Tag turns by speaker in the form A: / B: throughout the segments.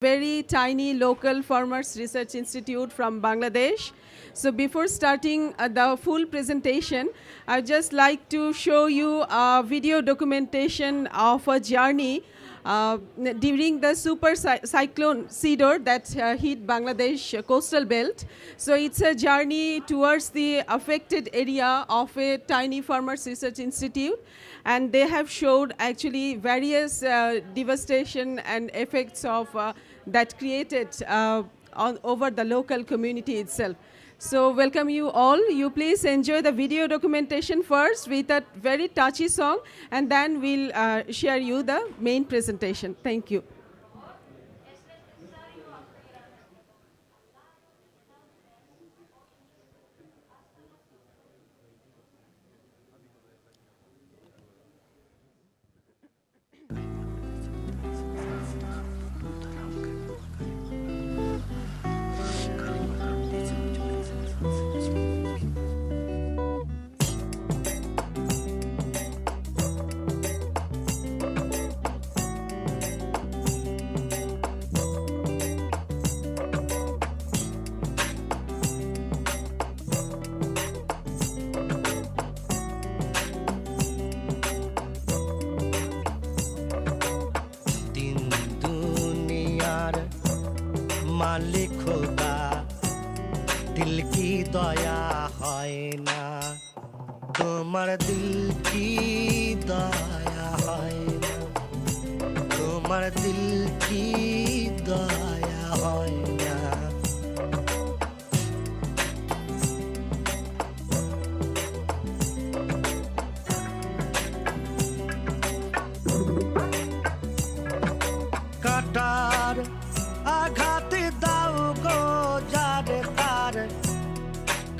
A: Very tiny local farmers research institute from Bangladesh. So before starting the full presentation, I'd just like to show you a video documentation of a journey during the super cyclone Sidor that hit Bangladesh coastal belt. So it's a journey towards the affected area of a tiny farmers research institute, and they have showed actually various devastation and effects of that created over the local community itself. So welcome you all. You please enjoy the video documentation first with a very touchy song, and then we'll share you the main presentation. Thank you.
B: मालिक खुदा दिल की दया है ना तुम्हारे दिल की दया है ना तुम्हारे दिल की दया है ना काटार आघात दाও গো যারে তার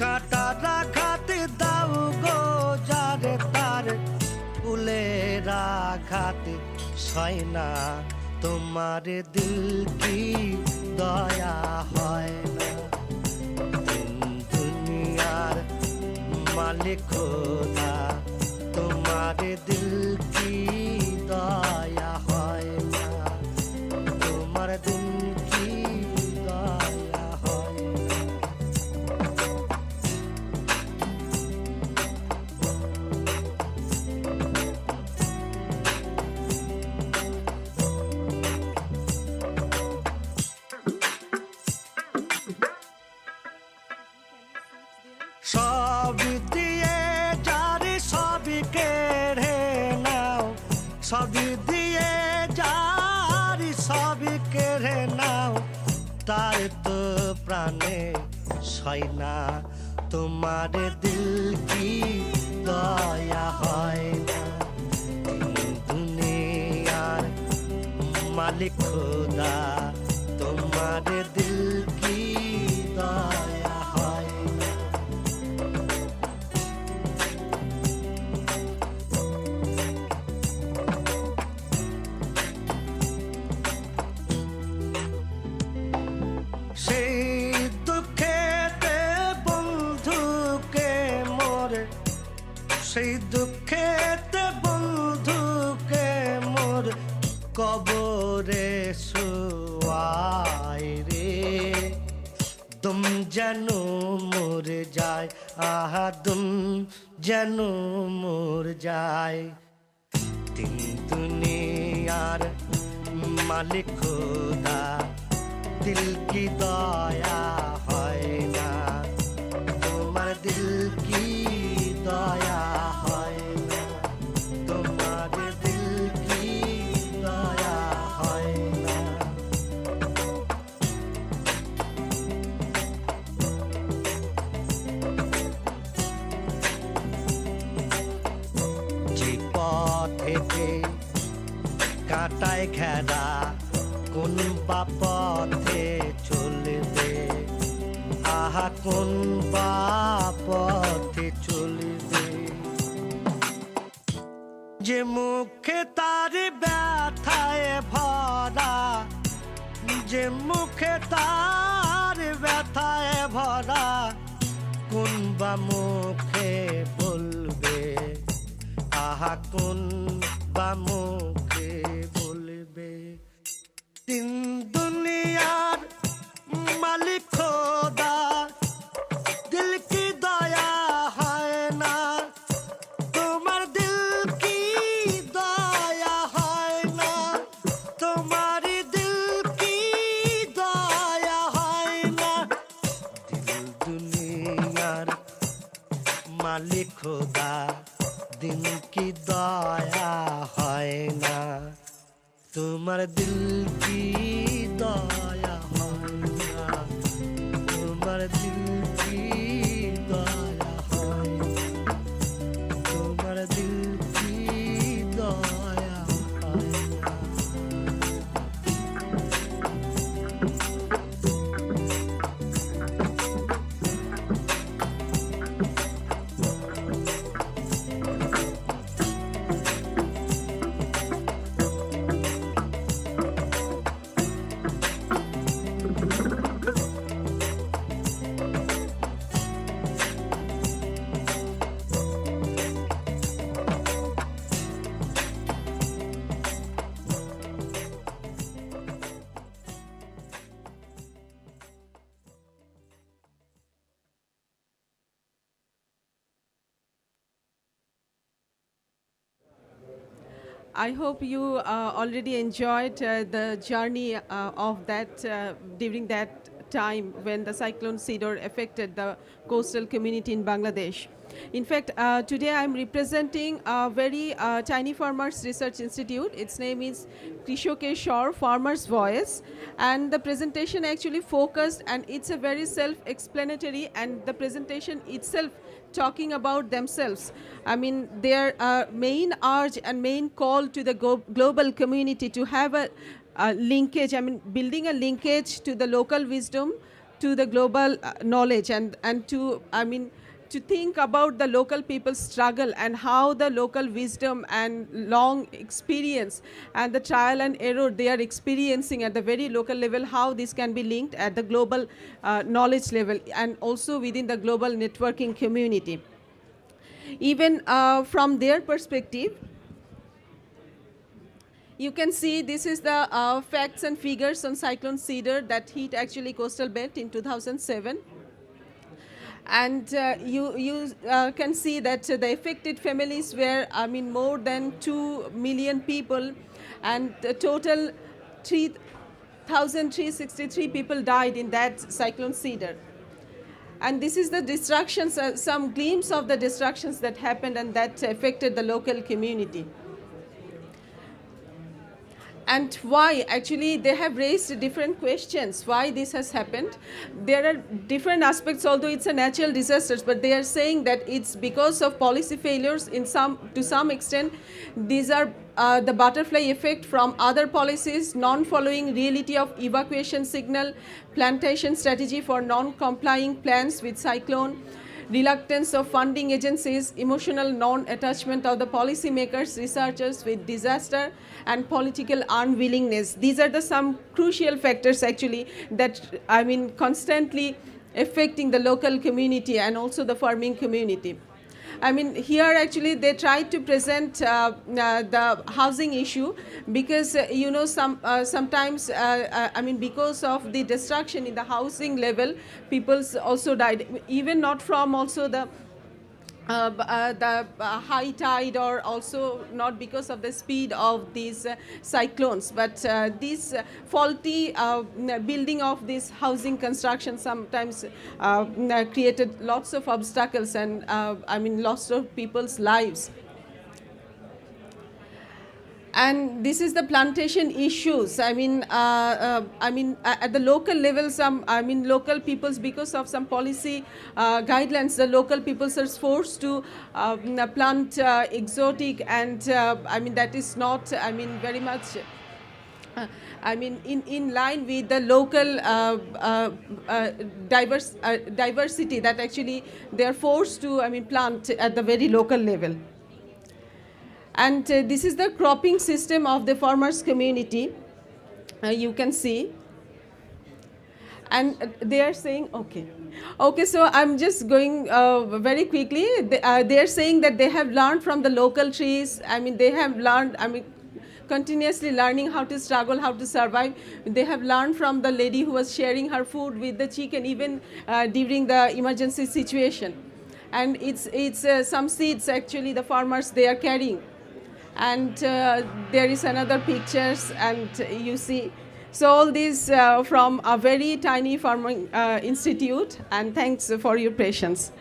B: কাটার আঘাত দাও গো যারে তার ফুলের আঘাত সয় না তোমার দিল কি দয়া হয় না দুনিয়ার মালিক খোদা তোমার দিল কি দয়া হয় না তোমার দিল সবই দিয়ে যারে সবই কেড়ে নাও সবই দিয়ে যারে সবই কেড়ে নাও তার তো প্রাণে সয় না তোমার দিল কি দয়া হয় না দুনিয়ার মালিক খোদা তোমার দিল কি দয়া হয় সেই দুঃখেতে বন্ধুকে মোর কবরে শুয়াই রে তুম যেন মোর যায় আহা তুম যেন মোর যায় তিন দুনিয়ার মালিক খোদা দিল কি দয়া হয় না তোমার দিল কি দয়া হয় না তোমার দিল কি দয়া হয় না যে পথেতে কাঁটায় ঘেরা কোন বা পথে চলবে আহা কোন বা পথে চলবে যে মুখে তার ব্যথায় ভরা যে মুখে তার ব্যথায় ভরা কোন বা মুখে বলবে আহা কোন বা মুখে বলবে তিন দুনিয়া তোমার দিল কি দয়া হয় না, তোমার দিল কি দয়া হয়, তোমার দিল কি দয়া হয় না।
A: I hope you already enjoyed the journey of that during that time when the cyclone Sidor affected the coastal community in Bangladesh. In fact, today I'm representing a very tiny farmers research institute. Its name is Krishokeshwar Farmers Voice, and the presentation actually focused, and it's a very self-explanatory, and the presentation itself talking about themselves. I mean, their main urge and main call to the global community to have a linkage, I mean, building a linkage to the local wisdom, to the global knowledge, and to, I mean, to think about the local people's struggle and how the local wisdom and long experience and the trial and error they are experiencing at the very local level, how this can be linked at the global knowledge level and also within the global networking community. Even from their perspective, you can see this is the facts and figures on Cyclone Cedar that hit actually coastal belt in 2007. And you can see that the affected families were, I mean, more than 2 million people, and the total 3,363 people died in that Cyclone Cedar. And this is the destructions, some glimpse of the destructions that happened and that affected the local community. And why? Actually, they have raised different questions why this has happened. There are different aspects, although it's a natural disaster, but they are saying that it's because of policy failures to some extent. These are the butterfly effect from other policies, non-following reality of evacuation signal, plantation strategy for non-complying plans with cyclone, reluctance of funding agencies, emotional non-attachment of the policymakers, researchers with disaster, and political unwillingness. These are the some crucial factors actually that, I mean, constantly affecting the local community and also the farming community. I mean, here actually they tried to present the housing issue because, you know, sometimes, I mean, because of the destruction in the housing level, people also died, even not from also the high tide or also not because of the speed of these cyclones, but this faulty building of this housing construction sometimes created lots of obstacles and I mean lots of people's lives. And this is the plantation issues. I mean, at the local level, local peoples, because of some policy guidelines, the local peoples are forced to plant exotic, and that is not, very much. In line with the local diversity that actually they are forced to, plant at the very local level. And this is the cropping system of the farmers community, you can see. And they are saying, okay, so I'm just going very quickly. They are saying that they have learned from the local trees. They have learned, continuously learning how to struggle, how to survive. They have learned from the lady who was sharing her food with the chicken, even during the emergency situation. And it's some seeds actually the farmers they are carrying. And there is another pictures, and you see. So all these from a very tiny farming institute, and thanks for your patience.